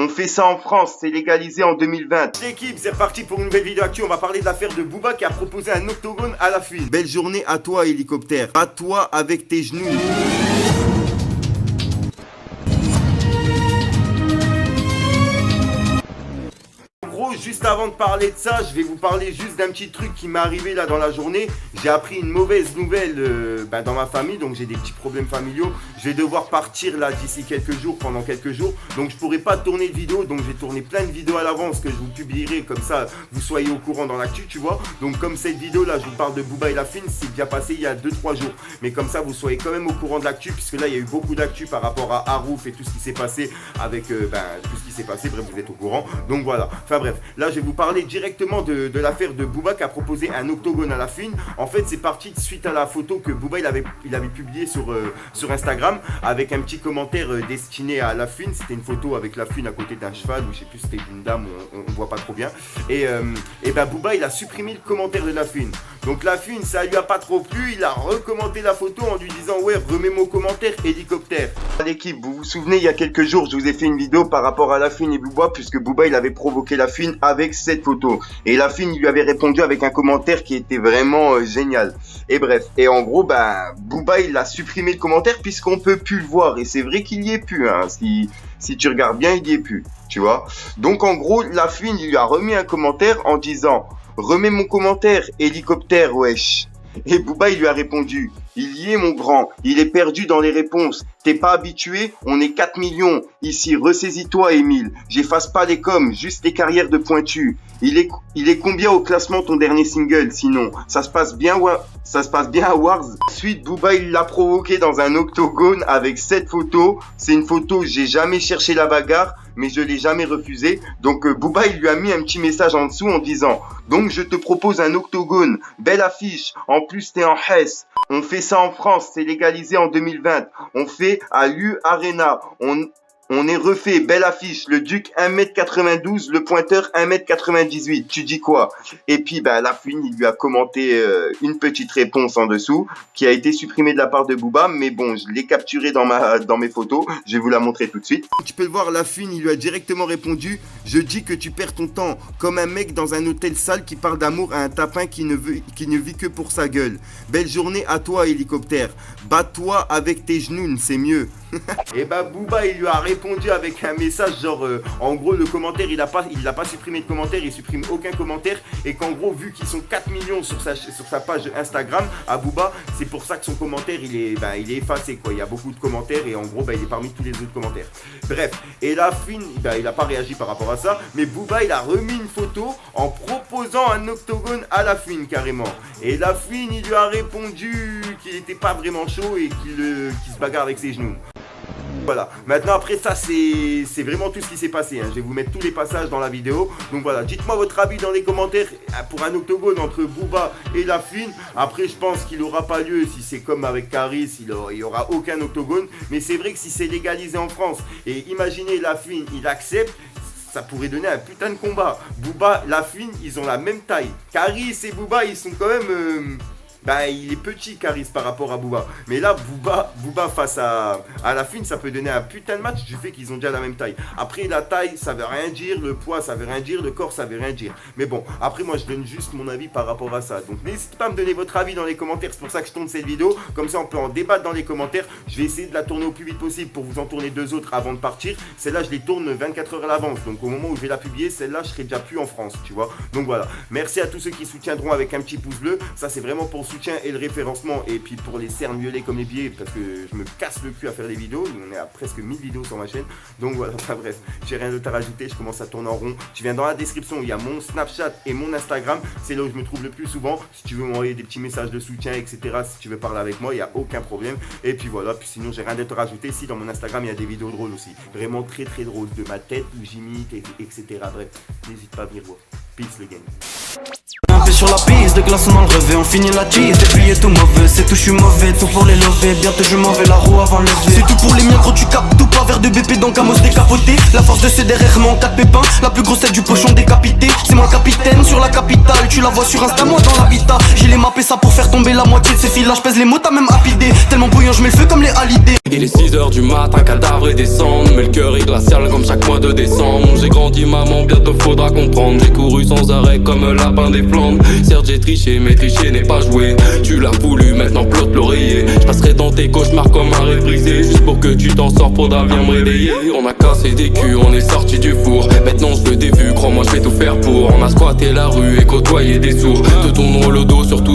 On fait ça en France, c'est légalisé en 2020. L'équipe, c'est reparti pour une nouvelle vidéo actu. On va parler de l'affaire de Booba qui a proposé un octogone à la fille. Belle journée à toi, hélicoptère. À toi avec tes genoux. Juste avant de parler de ça, je vais vous parler juste d'un petit truc qui m'est arrivé là dans la journée. J'ai appris une mauvaise nouvelle dans ma famille, donc j'ai des petits problèmes familiaux. Je vais devoir partir là d'ici quelques jours, pendant quelques jours. Donc je pourrai pas tourner de vidéo, donc j'ai tourné plein de vidéos à l'avance que je vous publierai, comme ça vous soyez au courant dans l'actu, tu vois. Donc comme cette vidéo là, je vous parle de Booba et la Fine, c'est bien passé il y a 2-3 jours. Mais comme ça vous soyez quand même au courant de l'actu, puisque là il y a eu beaucoup d'actu par rapport à Harouf et tout ce qui s'est passé avec tout ce qui s'est passé, bref vous êtes au courant. Donc voilà, enfin bref. Là, je vais vous parler directement de l'affaire de Booba qui a proposé un octogone à la Fine. En fait, c'est parti suite à la photo que Booba il avait publiée sur Instagram avec un petit commentaire destiné à la Fine. C'était une photo avec la Fine à côté d'un cheval ou je sais plus, c'était une dame, on voit pas trop bien. Et Booba il a supprimé le commentaire de la Fine. Donc la Fine, ça lui a pas trop plu. Il a recommenté la photo en lui disant ouais, remets mon commentaire hélicoptère. L'équipe, vous vous souvenez, il y a quelques jours, je vous ai fait une vidéo par rapport à la Fine et Booba, puisque Booba il avait provoqué la Fine avec cette photo. Et la Fine lui avait répondu avec un commentaire qui était vraiment génial. Et bref, et en gros, Booba il a supprimé le commentaire puisqu'on peut plus le voir. Et c'est vrai qu'il y est plus, hein. Si tu regardes bien, il y est plus, tu vois. Donc en gros, la Fine lui a remis un commentaire en disant « Remets mon commentaire, hélicoptère, wesh ». Et Booba il lui a répondu « Il y est mon grand, il est perdu dans les réponses. T'es pas habitué, on est 4 millions. Ici, ressaisis-toi Émile. J'efface pas les coms, juste les carrières de pointu. Il est combien au classement ton dernier single sinon? Ça se passe bien à Wars. Ensuite, Booba il l'a provoqué dans un octogone avec cette photo. C'est une photo, j'ai jamais cherché la bagarre, mais je l'ai jamais refusée. Donc Booba il lui a mis un petit message en dessous en disant « Donc je te propose un octogone, belle affiche, en plus t'es en Hesse. On fait ça en France, c'est légalisé en 2020. On fait à l'U Arena. On est refait, belle affiche, le Duc 1m92, le pointeur 1m98, tu dis quoi? Et puis la Fine, il lui a commenté une petite réponse en dessous, qui a été supprimée de la part de Booba, mais bon, je l'ai capturée dans mes photos, je vais vous la montrer tout de suite. Tu peux le voir, la Fine, il lui a directement répondu « Je dis que tu perds ton temps, comme un mec dans un hôtel sale qui parle d'amour à un tapin qui ne vit que pour sa gueule. Belle journée à toi, hélicoptère. Bats-toi avec tes genoux, c'est mieux. » Et Booba il lui a répondu avec un message genre en gros le commentaire il a pas supprimé de commentaire, il supprime aucun commentaire et qu'en gros vu qu'ils sont 4 millions sur sa page Instagram à Booba, c'est pour ça que son commentaire il est effacé quoi, il y a beaucoup de commentaires et en gros il est parmi tous les autres commentaires. Bref, et la Fine il a pas réagi par rapport à ça, mais Booba il a remis une photo en proposant un octogone à la Fine carrément. Et la Fine il lui a répondu qu'il était pas vraiment chaud et qu'il se bagarre avec ses genoux. Voilà, maintenant après ça c'est vraiment tout ce qui s'est passé, hein. Je vais vous mettre tous les passages dans la vidéo. Donc voilà, dites-moi votre avis dans les commentaires pour un octogone entre Booba et la Fine. Après je pense qu'il n'aura pas lieu si c'est comme avec Caris, il n'y aura aucun octogone. Mais c'est vrai que si c'est légalisé en France et imaginez la Fine, il accepte, ça pourrait donner un putain de combat. Booba, la Fine, ils ont la même taille. Caris et Booba, ils sont quand même... il est petit Caris par rapport à Booba. Mais là, Booba face à la Fine, ça peut donner un putain de match du fait qu'ils ont déjà la même taille. Après, la taille, ça veut rien dire. Le poids, ça veut rien dire. Le corps, ça veut rien dire. Mais bon, après, moi, je donne juste mon avis par rapport à ça. Donc, n'hésitez pas à me donner votre avis dans les commentaires. C'est pour ça que je tourne cette vidéo. Comme ça, on peut en débattre dans les commentaires. Je vais essayer de la tourner au plus vite possible pour vous en tourner 2 autres avant de partir. Celle-là, je les tourne 24 heures à l'avance. Donc, au moment où je vais la publier, celle-là, je serai déjà plus en France, tu vois. Donc, voilà. Merci à tous ceux qui soutiendront avec un petit pouce bleu. Ça, c'est vraiment pour soutien et le référencement et puis pour les cernes violet comme les billets parce que je me casse le cul à faire des vidéos. On est à presque 1000 vidéos sur ma chaîne. Donc voilà, enfin bref, j'ai rien d'autre à rajouter, je commence à tourner en rond. Tu viens dans la description, il y a mon Snapchat et mon Instagram. C'est là où je me trouve le plus souvent. Si tu veux m'envoyer des petits messages de soutien, etc. Si tu veux parler avec moi, il n'y a aucun problème. Et puis voilà, puis sinon j'ai rien d'autre à rajouter. Si dans mon Instagram, il y a des vidéos drôles aussi. Vraiment très très drôles de ma tête où j'imite, etc. Bref, n'hésite pas à venir voir. Peace les gang. Sur la piste, de glaçons dans le revêt. On finit la cheese et puis est tout mauvais. C'est tout, je suis mauvais, tout pour les lever. Bientôt je m'en vais la roue avant le lever. C'est tout pour les miens, gros tu captes tout. Pas vers de BP donc Amos décapoté. La force de CDR mon 4 pépins. La plus grosse tête du pochon décapité. C'est moi le capitaine sur la capitale. Tu la vois sur Insta, moi dans l'habitat. J'ai les mappé ça pour faire tomber la moitié de ces filles là. J'pèse les mots, t'as même apidé. Tellement bouillant, j'mets le feu comme les halidés. Il est 6h du matin, cadavre et descendre. Mais le cœur est glacial comme chaque mois de décembre. J'ai grandi maman, bientôt faudra comprendre. J'ai couru sans arrêt comme un lapin des Flandres. Certes j'ai triché, mais tricher n'est pas joué. Tu l'as voulu, maintenant plotte l'oreiller. J'passerai dans tes cauchemars comme un réprisé. Juste pour que tu t'en sors, faudra bien me réveiller. On a cassé des culs, on est sorti du four. Maintenant je veux des vues, crois-moi je vais tout faire pour. On a squatté la rue et côtoyé des sourds. Te tourneront le dos surtout.